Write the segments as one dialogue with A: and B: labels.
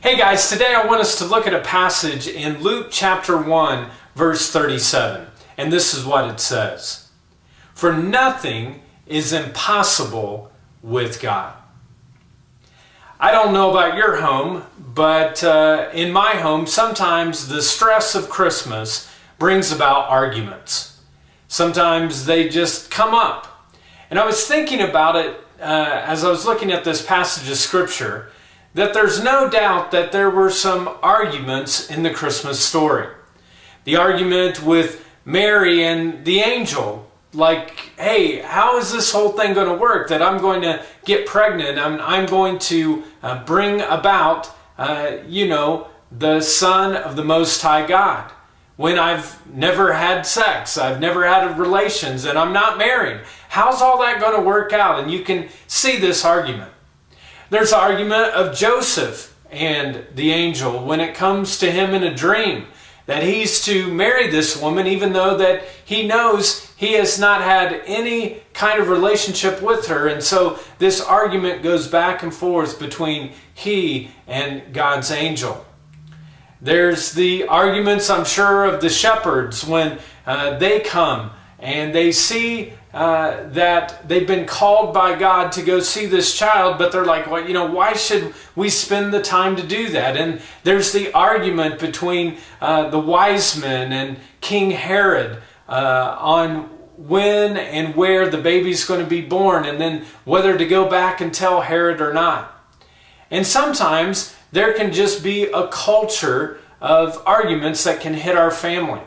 A: Hey guys, today I want us to look at a passage in Luke chapter 1, verse 37. And this is what it says. For nothing is impossible with God. I don't know about your home, but in my home, sometimes the stress of Christmas brings about arguments. Sometimes they just come up. And I was thinking about it as I was looking at this passage of Scripture, that there's no doubt that there were some arguments in the Christmas story. The argument with Mary and the angel, like, hey, how is this whole thing going to work? That I'm going to get pregnant, I'm going to bring about, the Son of the Most High God, when I've never had sex, I've never had relations, and I'm not married. How's all that going to work out? And you can see this argument. There's the argument of Joseph and the angel when it comes to him in a dream, that he's to marry this woman even though that he knows he has not had any kind of relationship with her. And so this argument goes back and forth between he and God's angel. There's the arguments, I'm sure, of the shepherds when they come and they see that they've been called by God to go see this child, but they're like, well, why should we spend the time to do that? And there's the argument between the wise men and King Herod on when and where the baby's going to be born, and then whether to go back and tell Herod or not. And sometimes there can just be a culture of arguments that can hit our family.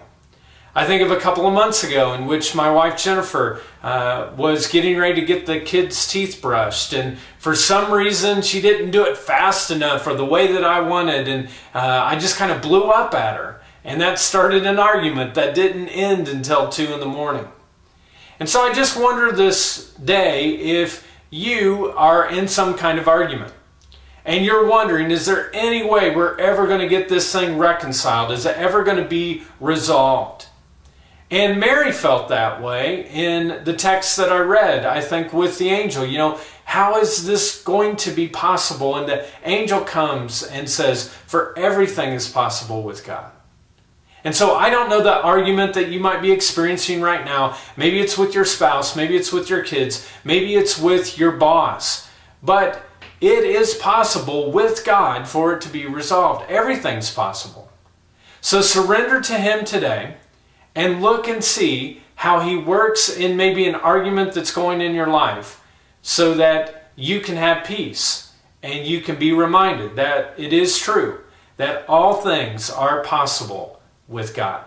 A: I think of a couple of months ago in which my wife Jennifer was getting ready to get the kids' teeth brushed, and for some reason she didn't do it fast enough or the way that I wanted, and I just kind of blew up at her, and that started an argument that didn't end until 2 in the morning. And so I just wonder this day if you are in some kind of argument. And you're wondering, is there any way we're ever going to get this thing reconciled? Is it ever going to be resolved? And Mary felt that way in the text that I read, I think, with the angel. How is this going to be possible? And the angel comes and says, for everything is possible with God. And so I don't know the argument that you might be experiencing right now. Maybe it's with your spouse, maybe it's with your kids, maybe it's with your boss. But it is possible with God for it to be resolved. Everything's possible. So surrender to Him today and look and see how He works in maybe an argument that's going in your life so that you can have peace and you can be reminded that it is true that all things are possible with God.